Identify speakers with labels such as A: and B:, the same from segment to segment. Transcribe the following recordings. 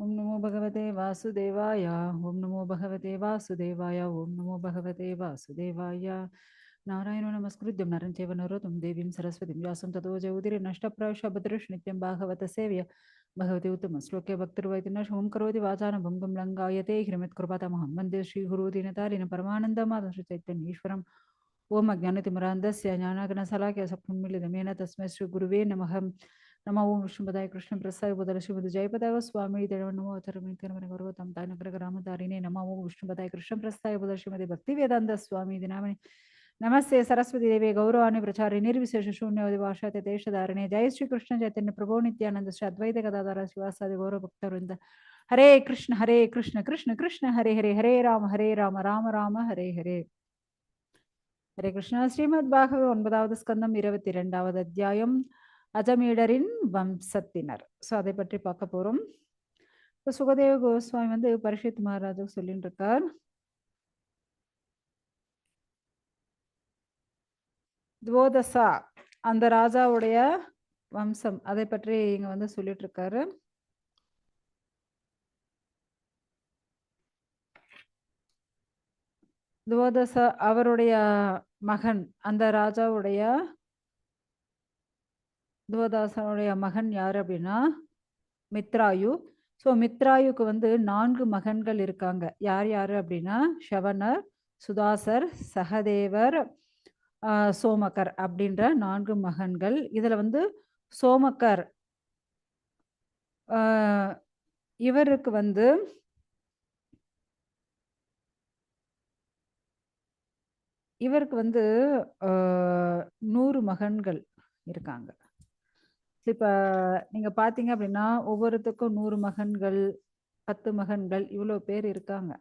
A: ओम नमो भगवते वासुदेवाय। ओम नमो भगवते वासुदेवाय। ओम नमो भगवते वासुदेवाय। नारायणो नमस्कृत्यं नरं चैव नरोत्तमं देवीं सरस्वतीं व्यासं ततो जयमुदीरये नष्टप्रायश्च नित्यं भागवत सेव्य भगवते उत्तमश्लोके भक्तिर्वैतिनः शमं करोति वाचानं भङ्गं लङ्घयते ह्रीमत्कृपातमहं वन्दे श्रीगुरुदीनतारिणं परमानन्दमाधवं श्रीचैतन्येश्वरम्। ओम अज्ञानतिमिरान्धस्य ज्ञानाग्नशलाकया सत्त्वमिलितमेन तस्मै श्रीगुरुवे नमः। नमो ओम विष्णुपदाय कृष्णप्रसाय बोधल श्रीमद् जयपदाय स्वामी नमो अथर्वं तानग्रहरामधारिणे नमो ओम विष्णुपदाय कृष्णप्रसाय बोधल श्रीमद् भक्तिवेदांत स्वामी नामिने नमस्ते सरस्वती देवी गौरवाणी प्रचारे निर्विशेष शून्यवधि भाषा देशधारणे जय श्री कृष्ण चैतन्य प्रभु नित्यानंद श्री अद्वैत गदाधर शिवासादि गौरव भक्तवृंद हरे कृष्ण कृष्ण कृष्ण हरे हरे हरे राम राम राम हरे हरे हरे कृष्ण श्रीमद् भागवत 9வது ஸ்கந்தம் 22வது அத்தியாயம் அஜமீடரின் வம்சத்தினர். ஸோ அதை பற்றி பார்க்க போறோம். இப்போ சுகதேவ கோஸ்வாமி வந்து பரீட்சித் மகாராஜுக்கு சொல்லிட்டு இருக்கார். துவோதசா அந்த ராஜாவுடைய வம்சம் அதை பற்றி இங்க வந்து சொல்லிட்டு இருக்காரு. துவோதசா அவருடைய மகன், அந்த ராஜாவுடைய துவோதாசனுடைய மகன் யார் அப்படின்னா மித்ராயு. ஸோ மித்ராயுக்கு வந்து 4 மகன்கள் இருக்காங்க. யார் யாரு அப்படின்னா ஷவனர், சுதாசர், சகதேவர், சோமகர் அப்படின்ற 4 மகன்கள். இதுல வந்து சோமகர் இவருக்கு வந்து இவருக்கு வந்து 100 மகன்கள் இருக்காங்க. இப்ப நீங்க பாத்தீங்க அப்படின்னா ஒவ்வொருத்துக்கும் 100 மகன்கள், 10 மகன்கள், இவ்வளவு பேர் இருக்காங்க.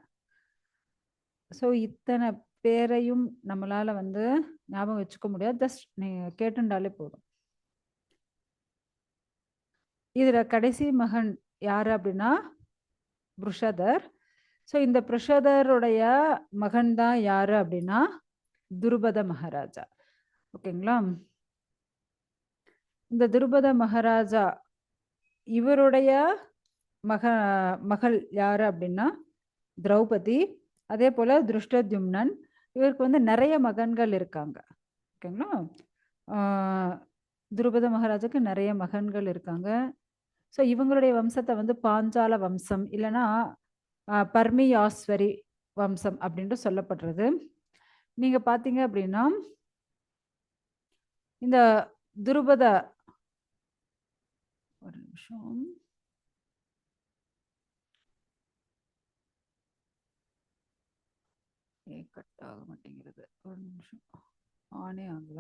A: ஸோ இத்தனை பேரையும் நம்மளால வந்து ஞாபகம் வச்சுக்க முடியாது. ஜஸ்ட் நீங்க கேட்டுண்டாலே போதும். இதுல கடைசி மகன் யாரு அப்படின்னா புருஷதர். ஸோ இந்த புருஷதருடைய மகன் தான் யாரு அப்படின்னா துருபத மகாராஜா. ஓகேங்களா? இந்த துருபத மகாராஜா இவருடைய மகள் யாரு அப்படின்னா திரௌபதி. அதே போல திருஷ்டத்யும்னன். இவருக்கு வந்து நிறைய மகன்கள் இருக்காங்க. ஓகேங்களா? துருபத மகாராஜாக்கு நிறைய மகன்கள் இருக்காங்க. ஸோ இவங்களுடைய வம்சத்தை வந்து பாஞ்சால வம்சம் இல்லைன்னா பர்மியாஸ்வரி வம்சம் அப்படின்ட்டு சொல்லப்படுறது. நீங்க பாத்தீங்க அப்படின்னா இந்த துருபத ஒரு நிமிஷம் கட் ஆக மாட்டேங்கிறது. ஒரு நிமிஷம் ஆனே ஆகல.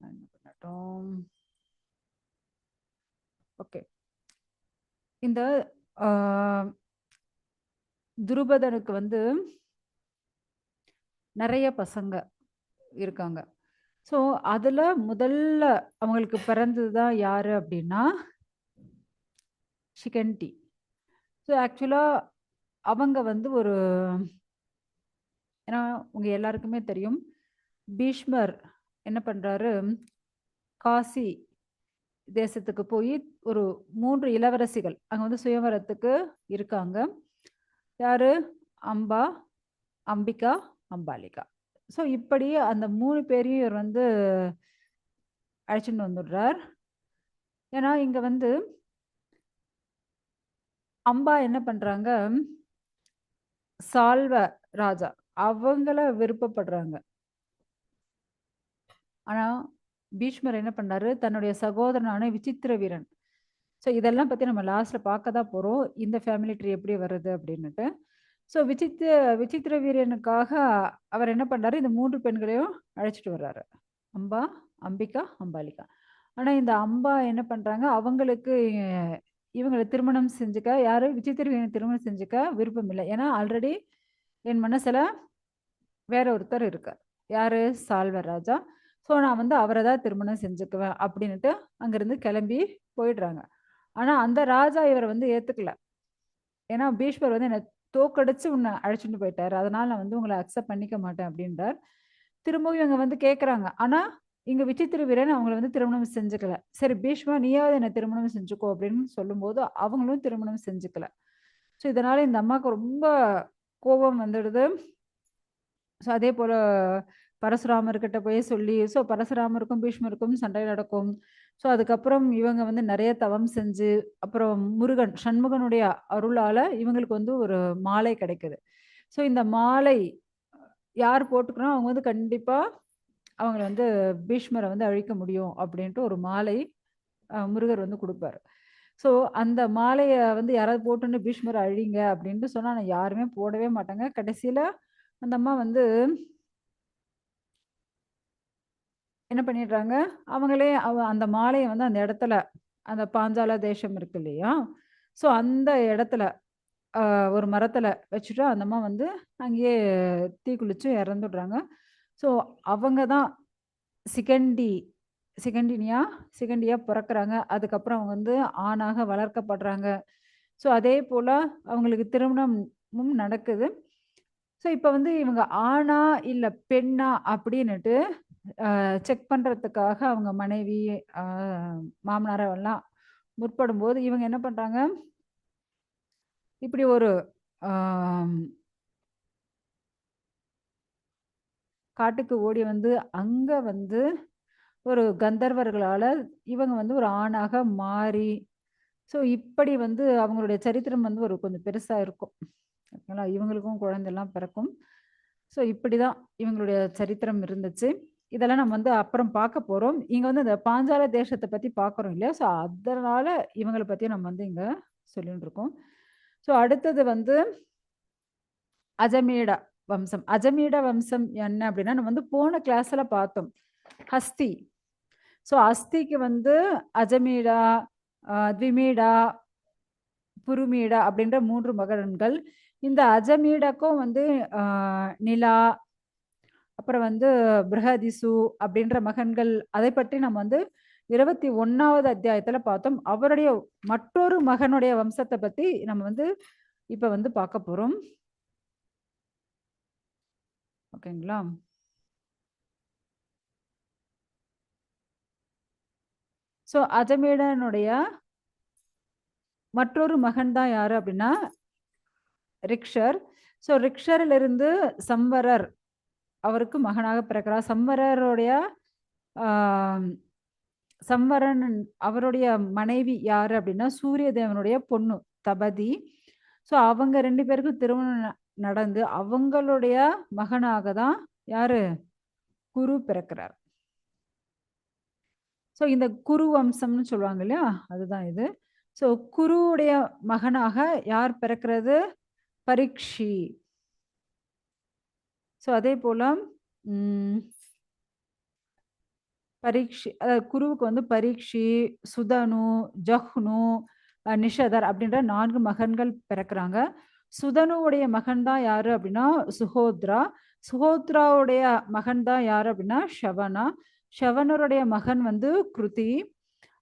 A: என்ன பண்ணட்டும்? ஓகே. இந்த துருபதனுக்கு வந்து நிறைய பசங்க இருக்காங்க. ஸோ அதுல முதல்ல அவங்களுக்கு பிறந்ததுதான் யாரு அப்படின்னா ஷிகண்டி. ஸோ ஆக்சுவலா அவங்க வந்து ஒரு, ஏன்னா உங்க எல்லாருக்குமே தெரியும் பீஷ்மர் என்ன பண்றாரு, காசி தேசத்துக்கு போய் ஒரு 3 இளவரசிகள் அங்க வந்து சுயவரத்துக்கு இருக்காங்க. யாரு? அம்பா, அம்பிகா, அம்பாலிகா. ஸோ இப்படி அந்த 3 பேரையும் இவர் வந்து அழைச்சிட்டு வந்துடுறார். ஏன்னா இங்க வந்து அம்பா என்ன பண்றாங்க, சால்வ ராஜா அவங்கள விருப்பப்படுறாங்க. ஆனா பீஷ்மர் என்ன பண்ணாரு, தன்னுடைய சகோதரனான விசித்திர வீரன். ஸோ இதெல்லாம் பத்தி நம்ம லாஸ்ட்ல பார்க்க தான் போறோம், இந்த ஃபேமிலி ட்ரீ எப்படி வருது அப்படின்னுட்டு. ஸோ விசித்திர வீரனுக்காக அவர் என்ன பண்றாரு, இந்த 3 பெண்களையும் அழைச்சிட்டு வர்றாரு, அம்பா, அம்பிகா, அம்பாலிகா. ஆனா இந்த அம்பா என்ன பண்றாங்க, அவங்களுக்கு இவங்களை திருமணம் செஞ்சுக்க, யாரு விசித்திர வீரனை திருமணம் செஞ்சுக்க விருப்பம் இல்லை. ஏன்னா ஆல்ரெடி என் மனசுல வேற ஒருத்தர் இருக்கார். யாரு? சால்வர் ராஜா. ஸோ நான் வந்து அவரை தான் திருமணம் செஞ்சுக்குவேன் அப்படின்னுட்டு அங்கிருந்து கிளம்பி போயிடுறாங்க. ஆனா அந்த ராஜா இவரை வந்து ஏத்துக்கல. ஏன்னா பீஷ்மர் வந்து என்னை தோக்கடிச்சு உன்னை அழைச்சிட்டு போயிட்டாரு, அதனால நான் வந்து உங்களை அக்செப்ட் பண்ணிக்க மாட்டேன் அப்படின்றார். திரும்பவும் இவங்க வந்து கேட்குறாங்க. ஆனா இங்க விசித்திர வீரன் அவங்கள வந்து திருமணம் செஞ்சுக்கல. சரி பீஷ்மா நீயாவது என்ன திருமணம் செஞ்சுக்கோ அப்படின்னு சொல்லும்போது அவங்களும் திருமணம் செஞ்சுக்கல. ஸோ இதனால இந்த அம்மாவுக்கு ரொம்ப கோபம் வந்துடுது. ஸோ அதே போல பரசுராமர்கிட்ட போய் சொல்லி ஸோ பரசுராமருக்கும் பீஷ்மருக்கும் சண்டை நடக்கும். ஸோ அதுக்கப்புறம் இவங்க வந்து நிறைய தவம் செஞ்சு அப்புறம் முருகன் சண்முகனுடைய அருளால இவங்களுக்கு வந்து ஒரு மாலை கிடைக்குது. ஸோ இந்த மாலை யார் போட்டுக்கணும் அவங்க வந்து கண்டிப்பா அவங்கள வந்து பீஷ்மரை வந்து அழிக்க முடியும் அப்படின்ட்டு ஒரு மாலை முருகர் வந்து கொடுப்பாரு. ஸோ அந்த மாலையை வந்து யாராவது போட்டுன்னு பீஷ்மரை அழிங்க அப்படின்ட்டு சொன்னா நான் யாருமே போடவே மாட்டாங்க. கடைசியில அந்த அம்மா வந்து என்ன பண்ணிடுறாங்க, அவங்களே அந்த மாலையை வந்து அந்த இடத்துல அந்த பாஞ்சால தேசம் இருக்கு இல்லையா, ஸோ அந்த இடத்துல ஒரு மரத்துல வச்சுட்டு அந்த அம்மா வந்து அங்கேயே தீக்குளிச்சு இறந்துடுறாங்க. ஸோ அவங்க தான் சிகண்டி சிகண்டினியா சிகண்டியா பிறக்கிறாங்க. அதுக்கப்புறம் அவங்க வந்து ஆணாக வளர்க்கப்படுறாங்க. ஸோ அதே போல அவங்களுக்கு திருமணமும் நடக்குது. ஸோ இப்போ வந்து இவங்க ஆணா இல்ல பெண்ணா அப்படின்னுட்டு செக் பண்றதுக்காக அவங்க மனைவி, அ மாமனார் எல்லாம் முற்படும்போது, இவங்க என்ன பண்றாங்க, இப்படி ஒரு ஆம் காட்டுக்கு ஓடி வந்து, அங்க வந்து ஒரு கந்தர்வர்களால இவங்க வந்து ஒரு ஆணாக மாறி, ஸோ இப்படி வந்து அவங்களுடைய சரித்திரம் வந்து ஒரு கொஞ்சம் பெருசா இருக்கும். ஓகேங்களா? இவங்களுக்கும் குழந்தைலாம் பிறக்கும். ஸோ இப்படிதான் இவங்களுடைய சரித்திரம் இருந்துச்சு. இதெல்லாம் நம்ம வந்து அப்புறம் பார்க்க போறோம். இங்க வந்து இந்த பாஞ்சால தேசத்த பத்தி பார்க்குறோம் இல்லையா? ஸோ அதனால இவங்கள பத்தி நம்ம வந்து இங்க சொல்லின்னு இருக்கோம். ஸோ அடுத்தது வந்து அஜமேடா வம்சம். அஜமேடா வம்சம் என்ன அப்படின்னா, நம்ம வந்து போன கிளாஸ்ல பார்த்தோம். ஹஸ்தி. ஸோ அஸ்திக்கு வந்து அஜமேடா, த்விமேடா, புருமேடா அப்படின்ற 3 மகன்கள். இந்த அஜமேடாக்கும் வந்து அ நிலா, அப்புறம் வந்து பிருஹதிசு அப்படின்ற மகன்கள் அதை பற்றி நம்ம வந்து 21வது அத்தியாயத்துல பார்த்தோம். அவருடைய மற்றொரு மகனுடைய வம்சத்தை பத்தி நம்ம வந்து இப்ப வந்து பார்க்க போறோம். ஓகேங்களா? ஸோ அஜமேடனுடைய மற்றொரு மகன் தான் யாரு அப்படின்னா ரிக்ஷர். ஸோ ரிக்ஷரிலிருந்து சம்வரர் அவருக்கு மகனாக பிறக்கிறார். சம்வரருடைய ஆஹ், சம்வரன் அவருடைய மனைவி யாரு அப்படின்னா சூரிய தேவனுடைய பொண்ணு தபதி. ஸோ அவங்க 2 பேருக்கும் திருமணம் நடந்து அவங்களுடைய மகனாக தான் யாரு குரு பிறக்கிறார். ஸோ இந்த குரு வம்சம்னு சொல்லுவாங்க இல்லையா, அதுதான் இது. ஸோ குருவுடைய மகனாக யார் பிறக்கிறது? பரீக்ஷி. ஸோ அதே போல ம், பரீக்ஷி அதாவது குருவுக்கு வந்து பரீக்ஷி, சுதனு, ஜஹ்னு, நிஷதர் அப்படின்ற 4 மகன்கள் பிறக்கிறாங்க. சுதனுவுடைய மகன் தான் யாரு அப்படின்னா சுஹோத்ரா. சுஹோத்ராவுடைய மகன் தான் யாரு அப்படின்னா ஷவனா. ஷவனருடைய மகன் வந்து கிருதி.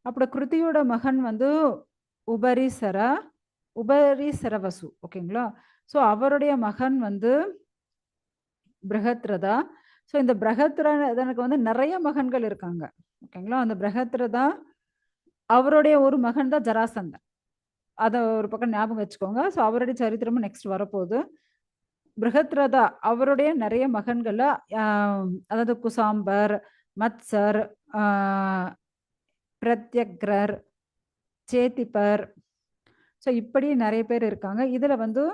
A: அப்புறம் கிருதியோட மகன் வந்து உபரிசர உபரிசரவசு. ஓகேங்களா? ஸோ அவருடைய மகன் வந்து பிரகத்ரதா. ஸோ இந்த பிரகத்ரதனுக்கு வந்து நிறைய மகன்கள் இருக்காங்க. ஓகேங்களா? அந்த பிரகத்ரதா அவருடைய ஒரு மகன் தான் ஜராசந்தன். அத ஒரு பக்கம் ஞாபகம் வச்சுக்கோங்க. ஸோ அவருடைய சரித்திரமும் நெக்ஸ்ட் வரப்போகுது. பிருகத்ரதா அவருடைய நிறைய மகன்கள்ல அ அதாவது குசாம்பர், மத்சர், அ பிரத்யக்ரர், சேத்திபர், ஸோ இப்படி நிறைய பேர் இருக்காங்க. இதுல வந்து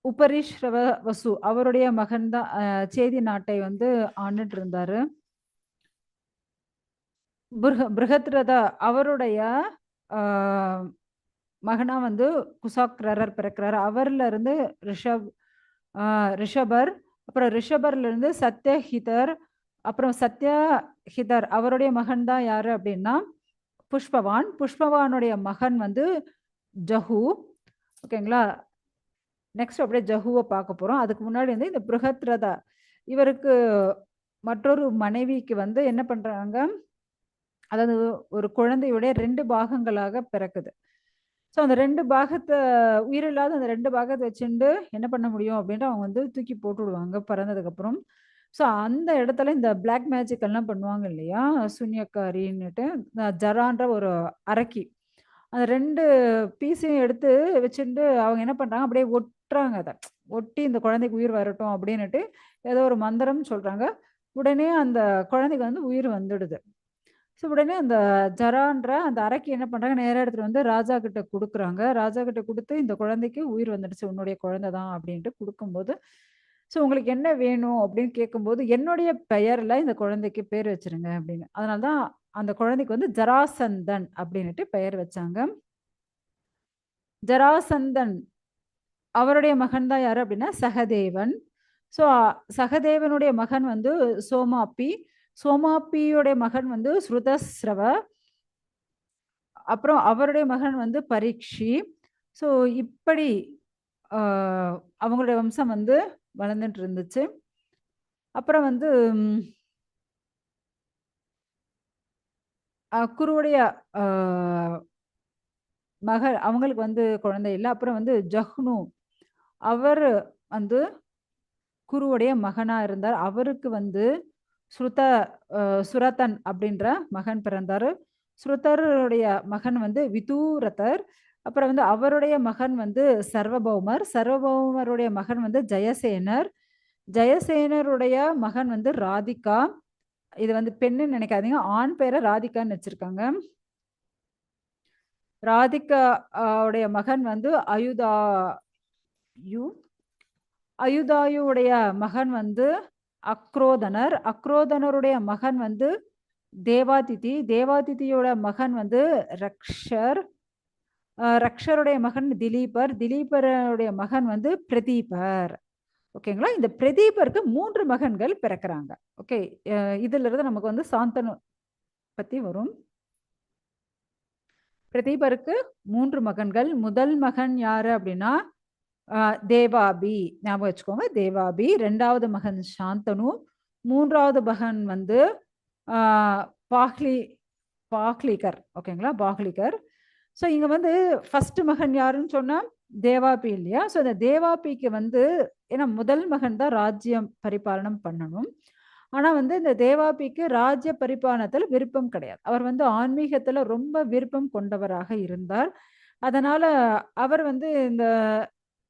A: உபரிஷ்ரவ வசு அவருடைய மகன் தான் சேதி நாட்டை வந்து ஆண்டுட்டு இருந்தாரு. பிருகத்ரதா அவருடைய ஆஹ், மகனா வந்து குசாக்ரர் பிறக்கிறார். அவர்ல இருந்து ரிஷப் ரிஷபர், அப்புறம் ரிஷபர்ல இருந்து சத்யஹிதர், அப்புறம் சத்யஹிதர் அவருடைய மகன் தான் யாரு அப்படின்னா புஷ்பவான். புஷ்பவானுடைய மகன் வந்து ஜஹு. ஓகேங்களா? நெக்ஸ்ட் அப்படியே ஜஹுவை பார்க்க போறோம். அதுக்கு முன்னாடி வந்து இந்த பிருகத்ரதா இவருக்கு மற்றொரு மனைவிக்கு வந்து என்ன பண்றாங்க, அதாவது ஒரு குழந்தையுடைய 2 பாகங்களாக பிறக்குது. ஸோ அந்த 2 பாகத்தை உயிரில்லாத அந்த 2 பாகத்தை வச்சுண்டு என்ன பண்ண முடியும் அப்படின்ட்டு அவங்க வந்து தூக்கி போட்டுடுவாங்க பிறந்ததுக்கு அப்புறம். ஸோ அந்த இடத்துல இந்த பிளாக் மேஜிக் எல்லாம் பண்ணுவாங்க இல்லையா, சூனியக்காரின்னுட்டு ஜரான்ற ஒரு அரக்கி அந்த 2 பீஸையும் எடுத்து வச்சுட்டு அவங்க என்ன பண்றாங்க, அப்படியே ஒட்டுறாங்க அத. ஒட்டி இந்த குழந்தைக்கு உயிர் வரட்டும் அப்படின்னுட்டு ஏதோ ஒரு மந்திரம் சொல்றாங்க. உடனே அந்த குழந்தைக்கு வந்து உயிர் வந்துடுது. ஸோ உடனே அந்த ஜரான்ற அந்த அரக்கி என்ன பண்றாங்க, நேரா எடுத்துட்டு வந்து ராஜா கிட்ட குடுக்குறாங்க. ராஜா கிட்ட குடுத்து, "இந்த குழந்தைக்கு உயிர் வந்துடுச்சு. உன்னுடைய குழந்தை தான்" அப்படின்ட்டு குடுக்கும்போது, "ஸோ உங்களுக்கு என்ன வேணும்?" அப்படின்னு கேட்கும்போது, "என்னுடைய பெயர்ல இந்த குழந்தைக்கு பேர் வச்சுருங்க" அப்படின்னு. அதனால தான் அந்த குழந்தைக்கு வந்து ஜராசந்தன் அப்படின்னுட்டு பெயர் வச்சாங்க. ஜராசந்தன் அவருடைய மகன் தான் யாரு அப்படின்னா சகதேவன். ஸோ சகதேவனுடைய மகன் வந்து சோமாப்பி. சோமாப்பியுடைய மகன் வந்து ஸ்ருதஸ்ரவ. அப்புறம் அவருடைய மகன் வந்து பரீக்ஷி. ஸோ இப்படி அ அவங்களுடைய வம்சம் வந்து வளர்ந்துட்டு இருந்துச்சு. அப்புறம் வந்து ம் குருவுடைய அ அவங்களுக்கு வந்து குழந்தை இல்ல. அப்புறம் வந்து ஜஹ்னு அவரு வந்து குருவுடைய மகனா இருந்தார். அவருக்கு வந்து ஸ்ருத சுரதன் அப்படின்ற மகன் பிறந்தாரு. ஸ்ருதருடைய மகன் வந்து விதூரதர். அப்புறம் வந்து அவருடைய மகன் வந்து சர்வபௌமர். சர்வபௌமருடைய மகன் வந்து ஜெயசேனர். ஜெயசேனருடைய மகன் வந்து ராதிகா. இது வந்து பெண்ணுன்னு நினைக்காதீங்க. ஆண் பேர ராதிகான்னு வச்சிருக்காங்க. ராதிகா உடைய மகன் வந்து அயுதாயு. அயுதாயுவுடைய மகன் வந்து அக்ரோதனர். அக்ரோதனருடைய மகன் வந்து தேவாதிதி. தேவாதிதியோட மகன் வந்து ரக்ஷர். ரக்ஷருடைய மகன் திலீபர். திலீபருடைய மகன் வந்து பிரதீபர். ஓகேங்களா? இந்த பிரதீபருக்கு 3 மகன்கள் பிறக்குறாங்க. ஓகே. இதிலிருந்து நமக்கு வந்து சாந்தனு பத்தி வரும். பிரதீபருக்கு 3 மகன்கள். முதல் மகன் யாரு அப்படின்னா, அ தேவாபி. ஞாபகம் வச்சுக்கோங்க. தேவாபி. 2வது மகன் சாந்தனு. 3வது மகன் வந்து ஆ பாஹ்லி பாஹ்லிகர். ஓகேங்களா? பாஹ்லிகர். ஸோ இங்க வந்து ஃபர்ஸ்ட் மகன் யாருன்னு சொன்னா, தேவாபி இல்லையா? ஸோ இந்த தேவாபிக்கு வந்து ஏன்னா முதல் மகன் தான் ராஜ்யம் பரிபாலனம் பண்ணணும். ஆனா வந்து இந்த தேவாபிக்கு ராஜ்ய பரிபாலனத்துல விருப்பம் கிடையாது. அவர் வந்து ஆன்மீகத்துல ரொம்ப விருப்பம் கொண்டவராக இருந்தார். அதனால அவர் வந்து இந்த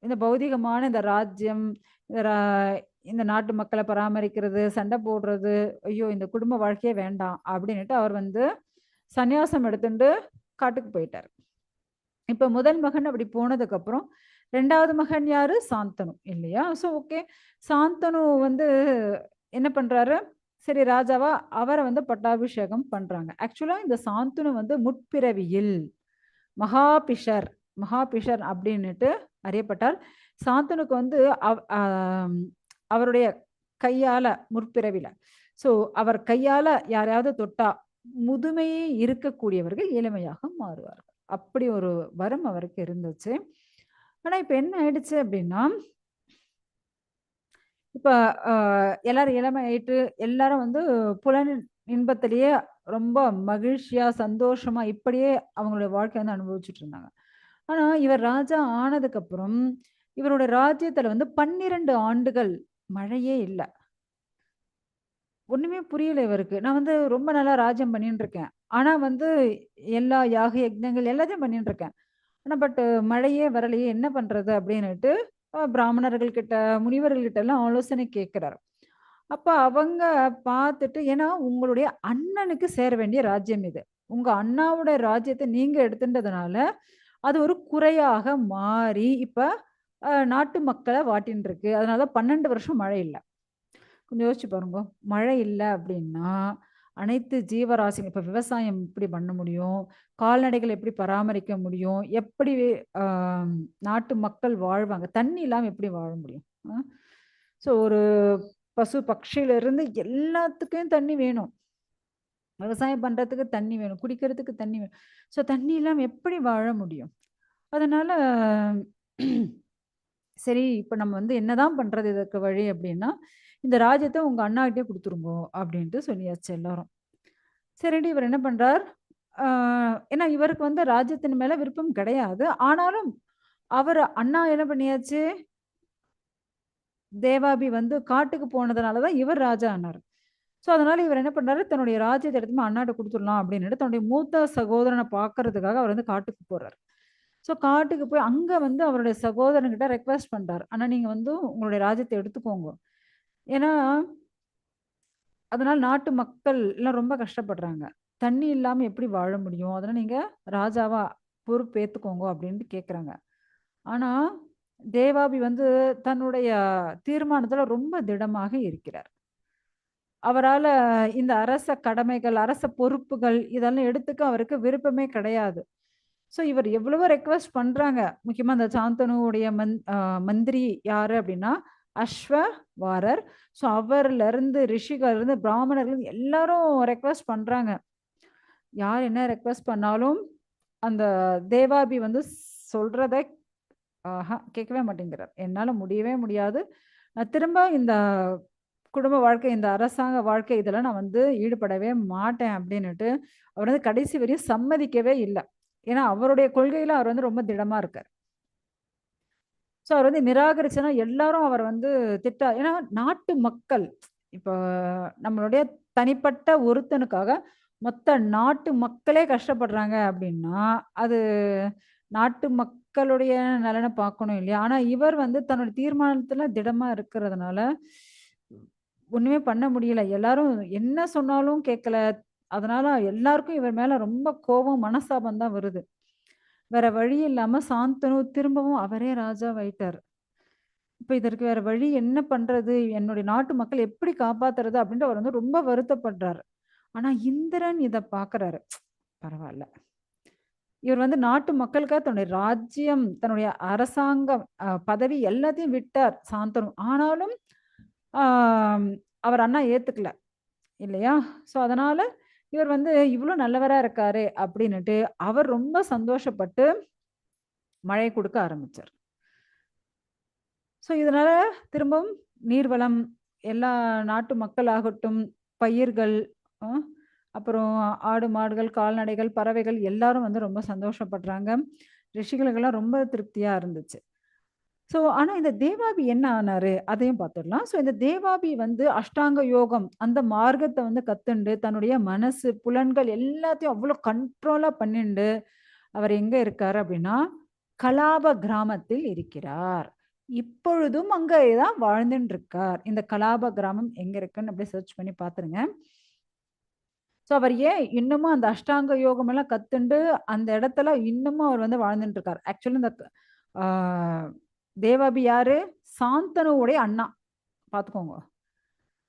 A: இந்த பௌதிகமான இந்த ராஜ்யம், இந்த இந்த நாட்டு மக்கள பராமரிக்கிறது, சண்டை போடுறது, ஐயோ! இந்த குடும்ப வாழ்க்கையே வேண்டாம் அப்படின்னுட்டு அவர் வந்து சந்நியாசம் எடுத்துண்டு காட்டுக்கு போயிட்டார். இப்ப முதல் மகன் அப்படி போனதுக்கப்புறம், 2வது மகன் யாரு? சாந்தனு இல்லையா? So okay. சாந்தனு வந்து என்ன பண்றாரு? சரி ராஜாவா அவர வந்து பட்டாபிஷேகம் பண்றாங்க. ஆக்சுவலா இந்த சாந்தனு வந்து முற்பிறவியில் மகாபிஷர் மகாபிஷர் அப்படின்னுட்டு அறியப்பட்டார். சாந்தனுக்கு வந்து அவருடைய கையால முற்பிறவில. ஸோ அவர் கையால யாரையாவது தொட்டா, முதுமையே இருக்கக்கூடியவர்கள் இளமையாக மாறுவார்கள். அப்படி ஒரு வரம் அவருக்கு இருந்துச்சு. ஆனா இப்ப என்ன ஆயிடுச்சு அப்படின்னா, இப்ப அ எல்லாரும் இளமை ஆயிட்டு, எல்லாரும் வந்து புலன் இன்பத்திலேயே ரொம்ப மகிழ்ச்சியா, சந்தோஷமா இப்படியே அவங்களுடைய வாழ்க்கைய வந்து அனுபவிச்சுட்டு இருந்தாங்க. ஆனா, இவர் ராஜா ஆனதுக்கப்புறம், இவரோட ராஜ்யத்துல வந்து 12 ஆண்டுகள் மழையே இல்ல. ஒண்ணுமே புரியல இவருக்கு. நான் வந்து ரொம்ப நாளா ராஜ்யம் பண்ணின்னு இருக்கேன். ஆனா வந்து எல்லா யாக யக்ஞங்கள் எல்லாத்தையும் பண்ணின்னு இருக்கேன். ஆனா மழையே வரலையே என்ன பண்றது? அப்படின்னுட்டு பிராமணர்கள் கிட்ட, முனிவர்கள் கிட்ட எல்லாம் ஆலோசனை கேட்கிறாரு. அப்ப அவங்க பார்த்துட்டு ஏன்னா உங்களுடைய அண்ணனுக்கு சேர வேண்டிய ராஜ்யம் இது. உங்க அண்ணாவோட ராஜ்யத்த நீங்க எடுத்துட்டதுனால, அது ஒரு குறையாக மாறி, இப்ப நாட்டு மக்கள வாட்டின்னு இருக்கு. அதனால தான் 12 வருஷம் மழை இல்ல. கொஞ்சம் யோசிச்சு பாருங்க. மழை இல்ல அப்டின்னா, அனைத்து ஜீவராசிகள் இப்ப விவசாயம் எப்படி பண்ண முடியும்? கால்நடைகள் எப்படி பராமரிக்க முடியும்? எப்படி அ நாட்டு மக்கள் வாழ்வாங்க? தண்ணி இல்லாம எப்படி வாழ முடியும்? அ. ஸோ ஒரு பசு, பட்சியிலிருந்து எல்லாத்துக்கும் தண்ணி வேணும். விவசாயம் பண்றதுக்கு தண்ணி வேணும். குடிக்கிறதுக்கு தண்ணி வேணும். ஸோ தண்ணி இல்லாம எப்படி வாழ முடியும்? அதனால சரி, இப்ப நம்ம வந்து என்னதான் பண்றது இதுக்கு வழி அப்டின்னா, இந்த ராஜ்யத்த உங்க அண்ணாகிட்டயே குடுத்துருங்கோ அப்டின்ட்டு சொல்லியாச்சு எல்லாரும். சரின்ட்டு இவர் என்ன பண்றார், ஆ ஏன்னா இவருக்கு வந்து ராஜ்யத்தின் மேல விருப்பம் கிடையாது. ஆனாலும் அவரு அண்ணா என்ன பண்ணியாச்சு, தேவாபி வந்து காட்டுக்கு போனதுனாலதான் இவர் ராஜா ஆனார். ஸோ அதனால இவர் என்ன பண்றாரு, தன்னுடைய ராஜ்யத்தை எடுத்து அண்ணாட்ட கொடுத்துடலாம் அப்படின்னு தன்னுடைய மூத்த சகோதரனை பார்க்கறதுக்காக அவர் வந்து காட்டுக்கு போறாரு. ஸோ காட்டுக்கு போய் அங்க வந்து அவருடைய சகோதரன்கிட்ட ரெக்வெஸ்ட் பண்றாரு, ஆனா நீங்க வந்து உங்களுடைய ராஜ்யத்தை எடுத்துக்கோங்க, ஏன்னா அதனால நாட்டு மக்கள் எல்லாம் ரொம்ப கஷ்டப்படுறாங்க, தண்ணி இல்லாம எப்படி வாழ முடியும், அதனால நீங்க ராஜாவா பொறுப்பேத்துக்கோங்க அப்படின்ட்டு கேக்குறாங்க. ஆனா தேவாபி வந்து தன்னுடைய தீர்மானத்துல ரொம்ப திடமாக இருக்கிறார். அவரால இந்த அரச கடமைகள், அரச பொறுப்புகள் இதெல்லாம் எடுத்துக்க அவருக்கு விருப்பமே கிடையாது. ஸோ இவர் எவ்வளவோ ரெக்வெஸ்ட் பண்றாங்க. முக்கியமா அந்த சாந்தனுவுடைய மந்திரி யாரு அப்படின்னா அஸ்வவாரர். ஸோ அவர்ல இருந்து ரிஷிகள் இருந்து பிராமணர்கள் இருந்து எல்லாரும் ரெக்வெஸ்ட் பண்றாங்க. யார் என்ன ரெக்வெஸ்ட் பண்ணாலும் அந்த தேவாபி வந்து சொல்றத கேட்கவே மாட்டேங்கிறார். என்னால முடியவே முடியாது, நான் திரும்ப இந்த குடும்ப வாழ்க்கை, இந்த அரசாங்க வாழ்க்கை இதெல்லாம் நான் வந்து ஈடுபடவே மாட்டேன் அப்படின்னுட்டு அவர் வந்து கடைசி வரையும் சம்மதிக்கவே இல்லை. ஏன்னா அவருடைய கொள்கையில அவர் வந்து ரொம்ப திடமா இருக்கார். ஸோ அவர் வந்து நிராகரிச்சுன்னா எல்லாரும் அவர் வந்து ஏன்னா நாட்டு மக்கள் இப்போ நம்மளுடைய தனிப்பட்ட ஒருத்தனுக்காக மொத்த நாட்டு மக்களே கஷ்டப்படுறாங்க அப்படின்னா அது நாட்டு மக்களுடைய நலனை பார்க்கணும் இல்லையா? ஆனா இவர் வந்து தன்னுடைய தீர்மானத்துல திடமா இருக்கிறதுனால ஒண்ணுமே பண்ண முடியல. எல்லாரும் என்ன சொன்னாலும் கேட்கல. அதனால எல்லாருக்கும் இவர் மேல ரொம்ப கோபம், மனஸ்தாபம் தான் வருது. வேற வழி இல்லாம சாந்தனு திரும்பவும் அவரே ராஜாவாயிட்டாரு. இப்ப இதற்கு வேற வழி என்ன பண்றது? என்னுடைய நாட்டு மக்கள் எப்படி காப்பாத்துறது? அப்படின்ட்டு அவர் வந்து ரொம்ப வருத்தப்படுறாரு. ஆனா இந்திரன் இத பார்க்குறாரு. பரவால்ல. இவர் வந்து நாட்டு மக்களுக்காக தன்னுடைய ராஜ்யம், தன்னுடைய அரசாங்கம், பதவி எல்லாத்தையும் விட்டார் சாந்தனு. ஆனாலும் ஆ அவர் அண்ணா ஏத்துக்கல. இல்லையா? ஸோ அதனால இவர் வந்து இவ்ளோ நல்லவரா இருக்காரே அப்படின்னுட்டு அவர் ரொம்ப சந்தோஷப்பட்டு மழை கொடுக்க ஆரம்பிச்சார். ஸோ இதனால திரும்பவும் நீர்வளம், எல்லா நாட்டு மக்களாகட்டும், பயிர்கள், அ அப்புறம் ஆடு, மாடுகள், கால்நடைகள், பறவைகள் எல்லாரும் வந்து ரொம்ப சந்தோஷப்படுறாங்க. ரிஷிகளுக்கெல்லாம் ரொம்ப திருப்தியா இருந்துச்சு. ஸோ ஆனா இந்த தேவாபி என்ன ஆனாரு? அதையும் பார்த்துடலாம். ஸோ இந்த தேவாபி வந்து அஷ்டாங்க யோகம் அந்த மார்க்கத்த வந்து கத்துண்டு, தன்னுடைய மனசு, புலன்கள் எல்லாத்தையும் அவ்ளோ கண்ட்ரோலா பண்ணிண்டு, அவர் எங்க இருக்காரு அப்படின்னா, கலாப கிராமத்தில் இருக்கிறார். இப்பொழுதும் அங்கே தான் வாழ்ந்துட்டு இருக்கார். இந்த கலாப கிராமம் எங்க இருக்குன்னு அப்படியே சர்ச் பண்ணி பார்த்துருங்க. ஸோ அவர் ஏன் இன்னமும் அந்த அஷ்டாங்க யோகம் எல்லாம் கத்துண்டு அந்த இடத்துல இன்னமும் அவர் வந்து வாழ்ந்துட்டு இருக்கார். ஆக்சுவலி இந்த ஆ தேவாபி யாரு? சாந்தனுவுடைய அண்ணா. பார்த்துக்கோங்க.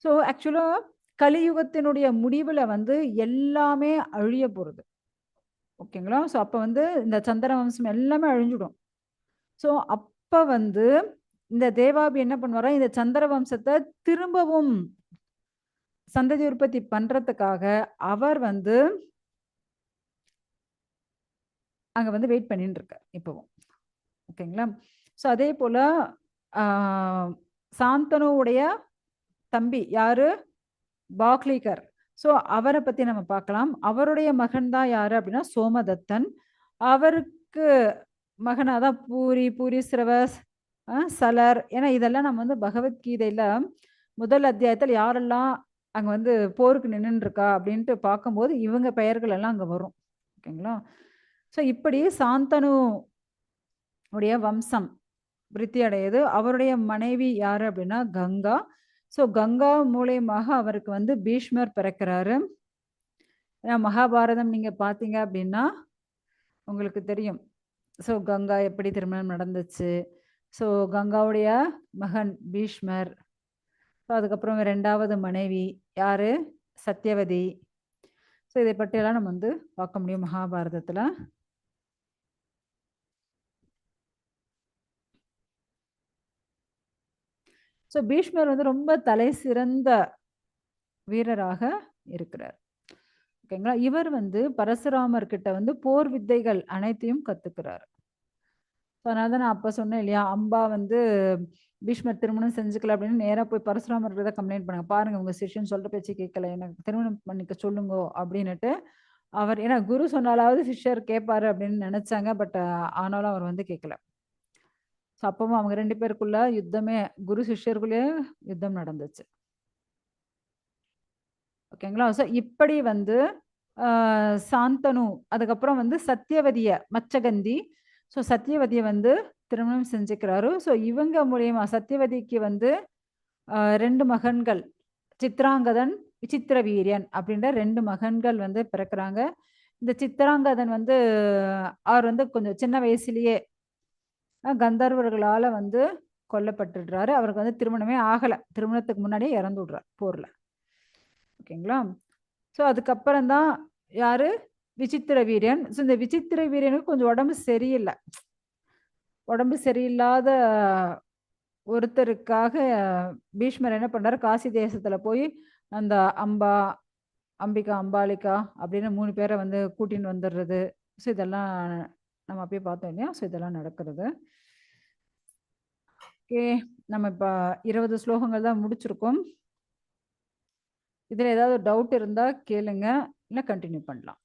A: ஸோ ஆக்சுவலா கலியுகத்தினுடைய முடிவுல வந்து எல்லாமே அழிய போறது. ஓகேங்களா? ஸோ அப்ப வந்து இந்த சந்திர வம்சம் எல்லாமே அழிஞ்சிடும். ஸோ அப்ப வந்து இந்த தேவாபி என்ன பண்ணுவாரா, இந்த சந்திர வம்சத்த திரும்பவும் சந்ததி உற்பத்தி பண்றதுக்காக அவர் வந்து அங்க வந்து வெயிட் பண்ணிட்டு இருக்கார் இப்பவும். ஓகேங்களா? ஸோ அதே போல ஆ சாந்தனுவுடைய தம்பி யாரு? பாக்லீகர். ஸோ அவர பத்தி நம்ம பார்க்கலாம். அவருடைய மகன் தான் யாரு அப்படின்னா சோமதத்தன். அவருக்கு மகனா தான் பூரி, பூரீஸ்ரவஸ், சலர், ஏன்னா இதெல்லாம் நம்ம வந்து பகவத்கீதையில முதல் அத்தியாயத்துல யாரெல்லாம் அங்க வந்து போருக்கு நின்னுட்டு இருக்கா அப்படின்ட்டு பார்க்கும்போது இவங்க பெயர்கள் எல்லாம் அங்க வரும். ஓகேங்களா? ஸோ இப்படி சாந்தனு உடைய வம்சம் விருத்தி அடையுது. அவருடைய மனைவி யாரு அப்படின்னா கங்கா. ஸோ கங்கா மூலியமாக அவருக்கு வந்து பீஷ்மர் பிறக்கிறாரு. ஏன்னா மகாபாரதம் நீங்க பார்த்தீங்க அப்படின்னா உங்களுக்கு தெரியும். ஸோ கங்கா எப்படி திருமணம் நடந்துச்சு. ஸோ கங்காவுடைய மகன் பீஷ்மர். ஸோ அதுக்கப்புறம் 2வது மனைவி யாரு? சத்யவதி. ஸோ இதை பற்றியெல்லாம் நம்ம வந்து பார்க்க முடியும் மகாபாரதத்துல. ஸோ பீஷ்மர் வந்து ரொம்ப தலை சிறந்த வீரராக இருக்கிறார். ஓகேங்களா? இவர் வந்து பரசுராமர் கிட்ட வந்து போர் வித்தைகள் அனைத்தையும் கத்துக்கிறார். அதனால தான் நான் அப்ப சொன்னேன் இல்லையா, அம்பா வந்து பீஷ்மர் திருமணம் செஞ்சுக்கல அப்படின்னு நேரா போய் பரசுராமர் தான் கம்ப்ளைண்ட் பண்ணாங்க. பாருங்க உங்க சிஷ்யன் சொல்ற பேச்சு கேட்கல, எனக்கு திருமணம் பண்ணிக்க சொல்லுங்க அப்படின்னுட்டு. அவர் ஏன்னா குரு சொன்னாலாவது சிஷ்யர் கேட்பாரு அப்படின்னு நினைச்சாங்க. பட் ஆனாலும் அவர் வந்து கேட்கல. அப்பவும் அவங்க 2 பேருக்குள்ள யுத்தமே குரு சிஷ்யருக்குள்ளேயே யுத்தம் நடந்துச்சு. ஓகேங்களா? ஸோ இப்படி வந்து சாந்தனு, அதுக்கப்புறம் வந்து சத்தியவதிய மச்சகந்தி. ஸோ சத்தியவதிய வந்து திருமணம் செஞ்சுக்கிறாரு. ஸோ இவங்க மூலியமா சத்தியவதிக்கு வந்து 2 மகன்கள். சித்ராங்கதன், விசித்திர வீரியன் அப்படின்ற 2 மகன்கள் வந்து பிறக்குறாங்க. இந்த சித்ராங்கதன் வந்து அவர் வந்து கொஞ்சம் சின்ன வயசுலயே கந்தர்வர்களால வந்து கொல்லப்பட்டுடுறாரு. அவருக்கு வந்து திருமணமே ஆகல. திருமணத்துக்கு முன்னாடியே இறந்துடுறார் போர்ல. ஓகேங்களா? ஸோ அதுக்கப்புறம் தான் யாரு? விசித்திர வீரியன். ஸோ இந்த விசித்திர வீரியனுக்கு கொஞ்சம் உடம்பு சரியில்ல. உடம்பு சரியில்லாத ஒருத்தருக்காக பீஷ்மர் என்ன பண்ணாரு, காசி தேசத்துல போய் அந்த அம்பா, அம்பிகா, அம்பாலிகா அப்படின்னு 3 பேரை வந்து கூட்டின்னு வந்துடுறது. ஸோ இதெல்லாம் நம்ம அப்பயே பார்த்தோம் இல்லையா? ஸோ இதெல்லாம் நடக்கிறது. ஓகே, நம்ம இப்போ 20 ஸ்லோகங்கள் தான் முடிச்சிருக்கோம். இதில் ஏதாவது டவுட் இருந்தால் கேளுங்க, இல்லை கண்டினியூ பண்ணலாம்.